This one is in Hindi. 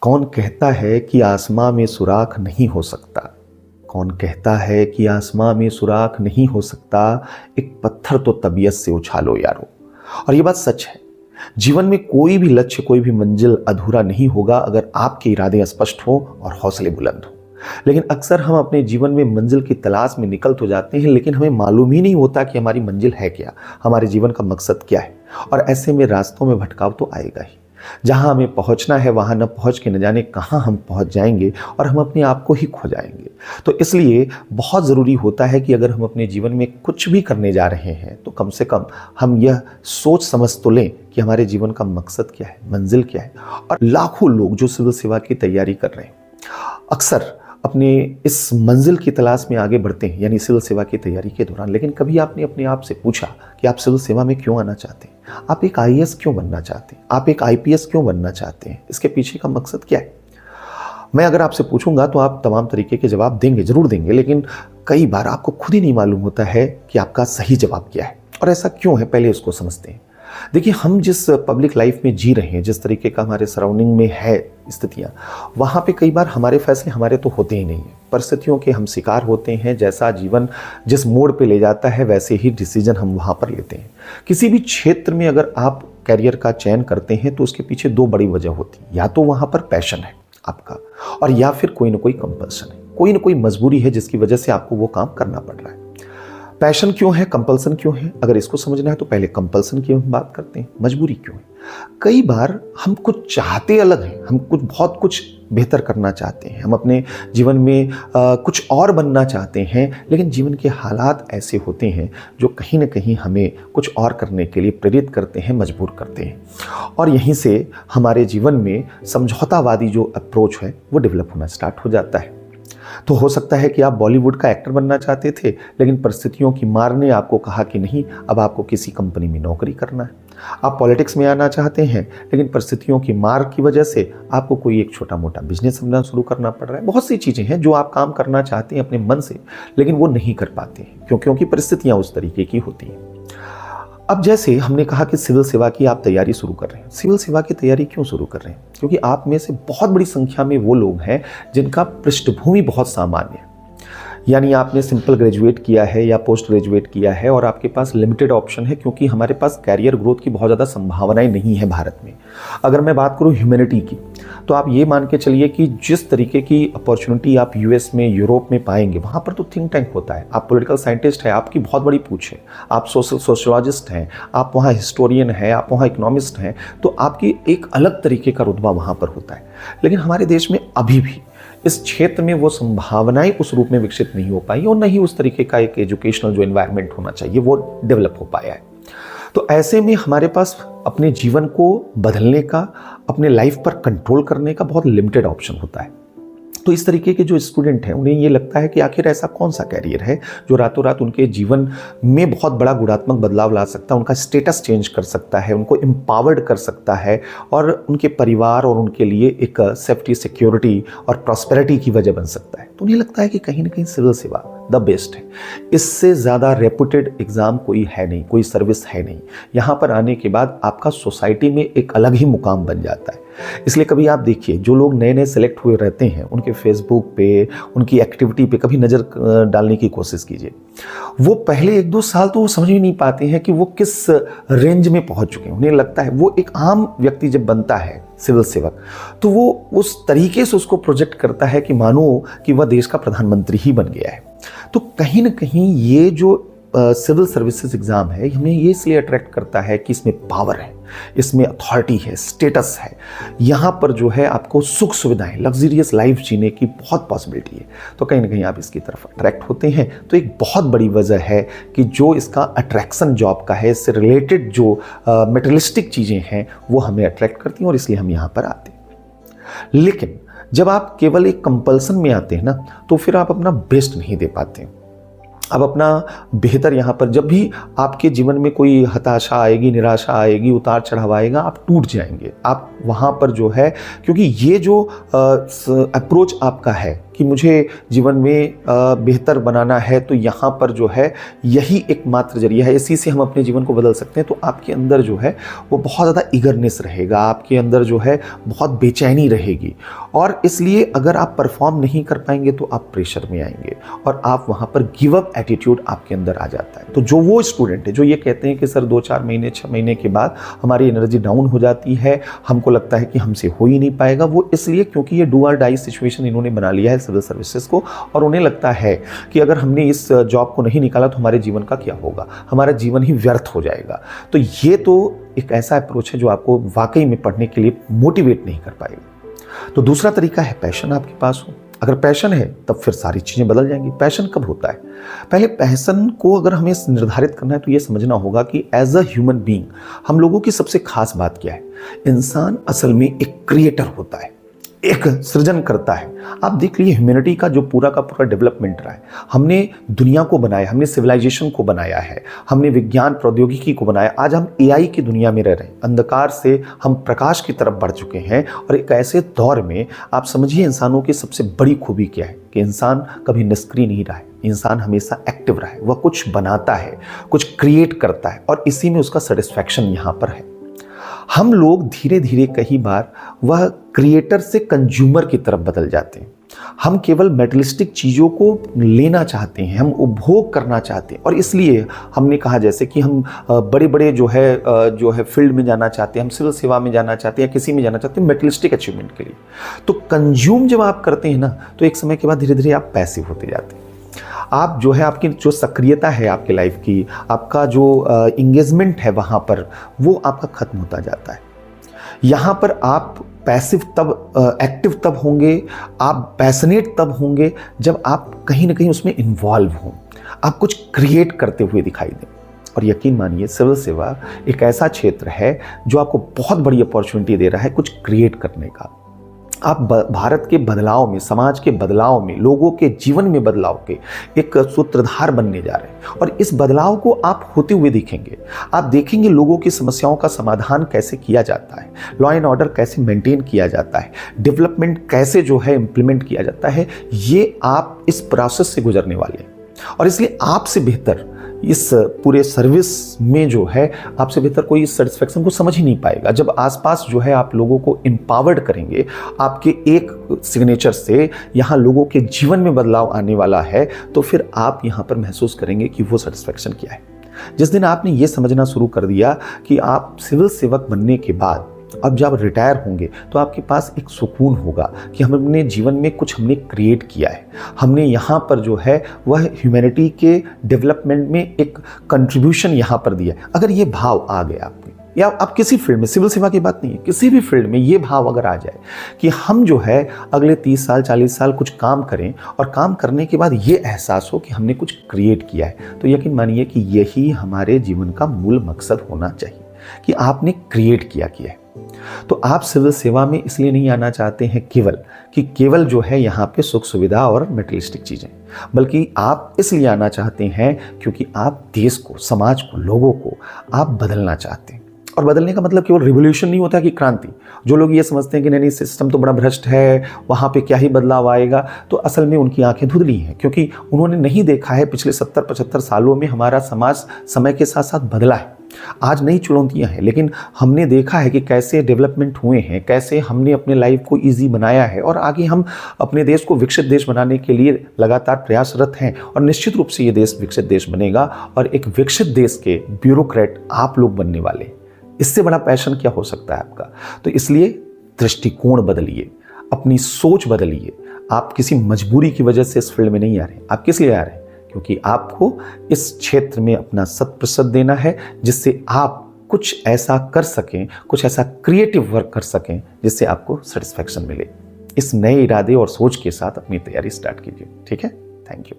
कौन कहता है कि आसमां में सुराख नहीं हो सकता? कौन कहता है कि आसमां में सुराख नहीं हो सकता? एक पत्थर तो तबीयत से उछालो यारो। और ये बात सच है। जीवन में कोई भी लक्ष्य, कोई भी मंजिल अधूरा नहीं होगा अगर आपके इरादे स्पष्ट हो और हौसले बुलंद हो। लेकिन अक्सर हम अपने जीवन में मंजिल की तलाश में निकल तो जाते हैं, लेकिन हमें मालूम ही नहीं होता कि हमारी मंजिल है क्या, हमारे जीवन का मकसद क्या है। और ऐसे में रास्तों में भटकाव तो आएगा ही। जहां हमें पहुंचना है वहां न पहुंच के न जाने कहां हम पहुंच जाएंगे और हम अपने आप को ही खो जाएंगे। तो इसलिए बहुत ज़रूरी होता है कि अगर हम अपने जीवन में कुछ भी करने जा रहे हैं तो कम से कम हम यह सोच समझ तो लें कि हमारे जीवन का मकसद क्या है, मंजिल क्या है। और लाखों लोग जो सिविल सेवा की तैयारी कर रहे हैं अक्सर अपने इस मंजिल की तलाश में आगे बढ़ते हैं, यानी सिविल सेवा की तैयारी के दौरान। लेकिन कभी आपने अपने आप से पूछा कि आप सिविल सेवा में क्यों आना चाहते हैं? आप एक आईएएस क्यों बनना चाहते हैं? आप एक आईपीएस क्यों बनना चाहते हैं? इसके पीछे का मकसद क्या है? मैं अगर आपसे पूछूंगा तो आप तमाम तरीके के जवाब देंगे, जरूर देंगे, लेकिन कई बार आपको खुद ही नहीं मालूम होता है कि आपका सही जवाब क्या है और ऐसा क्यों है। पहले इसको समझते हैं। देखिए, हम जिस पब्लिक लाइफ में जी रहे हैं, जिस तरीके का हमारे सराउंडिंग में है स्थितियाँ, वहाँ पे कई बार हमारे फैसले हमारे तो होते ही नहीं हैं। परिस्थितियों के हम शिकार होते हैं। जैसा जीवन जिस मोड़ पे ले जाता है वैसे ही डिसीजन हम वहाँ पर लेते हैं। किसी भी क्षेत्र में अगर आप कैरियर का चयन करते हैं तो उसके पीछे दो बड़ी वजह होती है। या तो वहाँ पर पैशन है आपका, और या फिर कोई ना कोई कंपल्सन है, कोई ना कोई मजबूरी है जिसकी वजह से आपको वो काम करना पड़ रहा है। पैशन क्यों है, कंपल्सन क्यों है? अगर इसको समझना है तो पहले कंपल्सन की हम बात करते हैं। मजबूरी क्यों है? कई बार हम कुछ चाहते अलग हैं, हम बहुत कुछ बेहतर करना चाहते हैं, हम अपने जीवन में कुछ और बनना चाहते हैं, लेकिन जीवन के हालात ऐसे होते हैं जो कहीं ना कहीं हमें कुछ और करने के लिए प्रेरित करते हैं, मजबूर करते हैं। और यहीं से हमारे जीवन में समझौतावादी जो अप्रोच है वो डेवलप होना स्टार्ट हो जाता है। तो हो सकता है कि आप बॉलीवुड का एक्टर बनना चाहते थे, लेकिन परिस्थितियों की मार ने आपको कहा कि नहीं, अब आपको किसी कंपनी में नौकरी करना है। आप पॉलिटिक्स में आना चाहते हैं, लेकिन परिस्थितियों की मार की वजह से आपको कोई एक छोटा मोटा बिजनेस अपना शुरू करना पड़ रहा है। बहुत सी चीज़ें हैं जो आप काम करना चाहते हैं अपने मन से, लेकिन वो नहीं कर पाते हैं क्योंकि परिस्थितियाँ उस तरीके की होती हैं। अब जैसे हमने कहा कि सिविल सेवा की आप तैयारी शुरू कर रहे हैं। सिविल सेवा की तैयारी क्यों शुरू कर रहे हैं? क्योंकि आप में से बहुत बड़ी संख्या में वो लोग हैं जिनका पृष्ठभूमि बहुत सामान्य है, यानी आपने सिंपल ग्रेजुएट किया है या पोस्ट ग्रेजुएट किया है और आपके पास लिमिटेड ऑप्शन है, क्योंकि हमारे पास कैरियर ग्रोथ की बहुत ज़्यादा संभावनाएं नहीं है भारत में। अगर मैं बात करूं ह्यूमैनिटी की, तो आप ये मान के चलिए कि जिस तरीके की अपॉर्चुनिटी आप यूएस में, यूरोप में पाएंगे, वहाँ पर तो थिंक टैंक होता है। आप पॉलिटिकल साइंटिस्ट हैं, आपकी बहुत बड़ी पूछ है। आप सोशलॉजिस्ट हैं, आप वहाँ हिस्टोरियन हैं, आप वहाँ इकोनॉमिस्ट हैं, तो आपकी एक अलग तरीके का रुतबा वहाँ पर होता है। लेकिन हमारे देश में अभी भी इस क्षेत्र में वो संभावनाएं उस रूप में विकसित नहीं हो पाई और नहीं उस तरीके का एक एजुकेशनल जो एनवायरनमेंट होना चाहिए वो डेवलप हो पाया है। तो ऐसे में हमारे पास अपने जीवन को बदलने का, अपने लाइफ पर कंट्रोल करने का बहुत लिमिटेड ऑप्शन होता है। तो इस तरीके के जो स्टूडेंट हैं उन्हें ये लगता है कि आखिर ऐसा कौन सा कैरियर है जो रातों रात उनके जीवन में बहुत बड़ा गुणात्मक बदलाव ला सकता है, उनका स्टेटस चेंज कर सकता है, उनको एम्पावर्ड कर सकता है और उनके परिवार और उनके लिए एक सेफ्टी, सिक्योरिटी और प्रॉस्पेरिटी की वजह बन सकता है। तो उन्हें लगता है कि कहीं ना कहीं सिविल सेवा द बेस्ट है। इससे ज़्यादा रेपुटेड एग्ज़ाम कोई है नहीं, कोई सर्विस है नहीं। यहाँ पर आने के बाद आपका सोसाइटी में एक अलग ही मुकाम बन जाता है। इसलिए कभी आप देखिए, जो लोग नए नए सेलेक्ट हुए रहते हैं उनके फेसबुक पे, उनकी एक्टिविटी पे कभी नज़र डालने की कोशिश कीजिए। वो पहले 1-2 साल तो वो समझ ही नहीं पाते हैं कि वो किस रेंज में पहुंच चुके हैं। उन्हें लगता है, वो एक आम व्यक्ति जब बनता है सिविल सेवक, तो वो उस तरीके से उसको प्रोजेक्ट करता है कि मानो कि वह देश का प्रधानमंत्री ही बन गया है। तो कहीं ना कहीं ये जो सिविल सर्विसेज एग्ज़ाम है, हमें ये इसलिए अट्रैक्ट करता है कि इसमें पावर है, इसमें अथॉरिटी है, स्टेटस है। यहाँ पर जो है आपको सुख सुविधाएं, लग्जरियस लाइफ जीने की बहुत पॉसिबिलिटी है। तो कहीं ना कहीं आप इसकी तरफ अट्रैक्ट होते हैं। तो एक बहुत बड़ी वजह है कि जो इसका अट्रैक्शन जॉब का है, इससे रिलेटेड जो मटेरियलिस्टिक चीज़ें हैं वो हमें अट्रैक्ट करती हैं और इसलिए हम यहाँ पर आते हैं। लेकिन जब आप केवल एक कंपल्सन में आते हैं ना, तो फिर आप अपना बेस्ट नहीं दे पाते। अब अपना बेहतर यहाँ पर, जब भी आपके जीवन में कोई हताशा आएगी, निराशा आएगी, उतार चढ़ाव आएगा, आप टूट जाएंगे। आप वहाँ पर जो है, क्योंकि ये जो अप्रोच आपका है कि मुझे जीवन में बेहतर बनाना है, तो यहाँ पर जो है यही एकमात्र जरिया है, इसी से हम अपने जीवन को बदल सकते हैं, तो आपके अंदर जो है वो बहुत ज़्यादा ईगरनेस रहेगा, आपके अंदर जो है बहुत बेचैनी रहेगी। और इसलिए अगर आप परफॉर्म नहीं कर पाएंगे तो आप प्रेशर में आएंगे और आप वहाँ पर गिव अप एटीट्यूड आपके अंदर आ जाता है। तो जो वो स्टूडेंट है जो ये कहते हैं कि सर 2-4 महीने 6 महीने के बाद हमारी एनर्जी डाउन हो जाती है, हमको लगता है कि हमसे हो ही नहीं पाएगा, वो इसलिए क्योंकि ये डू और डाई सिचुएशन इन्होंने बना लिया है सिविल सर्विसेज को, और उन्हें लगता है कि अगर हमने इस जॉब को नहीं निकाला तो हमारे जीवन का क्या होगा, हमारा जीवन ही व्यर्थ हो जाएगा। तो ये तो एक ऐसा अप्रोच है जो आपको वाकई में पढ़ने के लिए मोटिवेट नहीं कर पाएगा। तो दूसरा तरीका है पैशन आपके पास हो। अगर पैशन है तब फिर सारी चीज़ें बदल जाएंगी। पैशन कब होता है? पहले पैशन को अगर हमें निर्धारित करना है तो ये समझना होगा कि एज अ ह्यूमन बीइंग हम लोगों की सबसे खास बात क्या है। इंसान असल में एक क्रिएटर होता है, एक सृजन करता है। आप देख लीजिए ह्यूमैनिटी का जो पूरा का पूरा डेवलपमेंट रहा है, हमने दुनिया को बनाया, हमने सिविलाइजेशन को बनाया है, हमने विज्ञान प्रौद्योगिकी को बनाया। आज हम एआई की दुनिया में रह रहे हैं, अंधकार से हम प्रकाश की तरफ बढ़ चुके हैं। और एक ऐसे दौर में आप समझिए इंसानों की सबसे बड़ी खूबी क्या है कि इंसान कभी निष्क्रिय नहीं रहा है, इंसान हमेशा एक्टिव रहा है, वह कुछ बनाता है, कुछ क्रिएट करता है और इसी में उसका सेटिस्फैक्शन यहाँ पर है। हम लोग धीरे धीरे कई बार वह क्रिएटर से कंज्यूमर की तरफ बदल जाते हैं। हम केवल मेटलिस्टिक चीज़ों को लेना चाहते हैं, हम उपभोग करना चाहते हैं, और इसलिए हमने कहा जैसे कि हम बड़े बड़े जो है फील्ड में जाना चाहते हैं, हम सिविल सेवा में जाना चाहते हैं या किसी में जाना चाहते हैं मेटलिस्टिक अचीवमेंट के लिए। तो कंज्यूम जब आप करते हैं ना तो एक समय के बाद धीरे धीरे आप पैसिव होते जाते हैं। आप जो है आपकी जो सक्रियता है आपके लाइफ की, आपका जो इंगेजमेंट है वहाँ पर, वो आपका खत्म होता जाता है। यहाँ पर आप पैसिव तब एक्टिव तब होंगे, आप पैशनेट तब होंगे जब आप कहीं ना कहीं उसमें इन्वॉल्व हों, आप कुछ क्रिएट करते हुए दिखाई दें। और यकीन मानिए सिविल सेवा एक ऐसा क्षेत्र है जो आपको बहुत बड़ी अपॉर्चुनिटी दे रहा है कुछ क्रिएट करने का। आप भारत के बदलाव में, समाज के बदलाव में, लोगों के जीवन में बदलाव के एक सूत्रधार बनने जा रहे हैं। और इस बदलाव को आप होते हुए देखेंगे। आप देखेंगे लोगों की समस्याओं का समाधान कैसे किया जाता है, लॉ एंड ऑर्डर कैसे मेंटेन किया जाता है, डेवलपमेंट कैसे जो है इम्प्लीमेंट किया जाता है। ये आप इस प्रोसेस से गुजरने वाले हैं और इसलिए आपसे बेहतर इस पूरे सर्विस में जो है आपसे बेहतर कोई इस सेटिस्फैक्शन को समझ ही नहीं पाएगा। जब आसपास जो है आप लोगों को एम्पावर्ड करेंगे, आपके एक सिग्नेचर से यहाँ लोगों के जीवन में बदलाव आने वाला है, तो फिर आप यहाँ पर महसूस करेंगे कि वो सेटिस्फैक्शन क्या है। जिस दिन आपने ये समझना शुरू कर दिया कि आप सिविल सेवक बनने के बाद अब जब रिटायर होंगे तो आपके पास एक सुकून होगा कि हमने जीवन में कुछ हमने क्रिएट किया है, हमने यहाँ पर जो है वह ह्यूमैनिटी के डेवलपमेंट में एक कंट्रीब्यूशन यहाँ पर दिया है। अगर ये भाव आ गया आपके, या आप किसी फील्ड में, सिविल सेवा की बात नहीं है, किसी भी फील्ड में ये भाव अगर आ जाए कि हम जो है अगले 30 साल 40 साल कुछ काम करें और काम करने के बाद ये एहसास हो कि हमने कुछ क्रिएट किया है, तो यकीन मानिए कि यही हमारे जीवन का मूल मकसद होना चाहिए कि आपने क्रिएट किया है। तो आप सिविल सेवा में इसलिए नहीं आना चाहते हैं केवल जो है यहाँ पे सुख सुविधा और मेटेरियलिस्टिक चीज़ें, बल्कि आप इसलिए आना चाहते हैं क्योंकि आप देश को, समाज को, लोगों को आप बदलना चाहते हैं। और बदलने का मतलब केवल रिवोल्यूशन नहीं होता कि क्रांति। जो लोग ये समझते हैं कि नहीं सिस्टम तो बड़ा भ्रष्ट है, वहाँ पे क्या ही बदलाव आएगा, तो असल में उनकी आंखें धुंधली हैं, क्योंकि उन्होंने नहीं देखा है पिछले 70-75 सालों में हमारा समाज समय के साथ साथ बदला है। आज नई चुनौतियां हैं, लेकिन हमने देखा है कि कैसे डेवलपमेंट हुए हैं, कैसे हमने अपने लाइफ को इजी बनाया है और आगे हम अपने देश को विकसित देश बनाने के लिए लगातार प्रयासरत हैं। और निश्चित रूप से ये देश विकसित देश बनेगा और एक विकसित देश के ब्यूरोक्रेट आप लोग बनने वाले। इससे बड़ा पैशन क्या हो सकता है आपका? तो इसलिए दृष्टिकोण बदलिए, अपनी सोच बदलिए। आप किसी मजबूरी की वजह से इस फील्ड में नहीं आ रहे, आप किस लिए आ रहे हैं? क्योंकि आपको इस क्षेत्र में अपना 100% देना है, जिससे आप कुछ ऐसा कर सकें, कुछ ऐसा क्रिएटिव वर्क कर सकें जिससे आपको सेटिस्फैक्शन मिले। इस नए इरादे और सोच के साथ अपनी तैयारी स्टार्ट कीजिए। ठीक है? Thank you.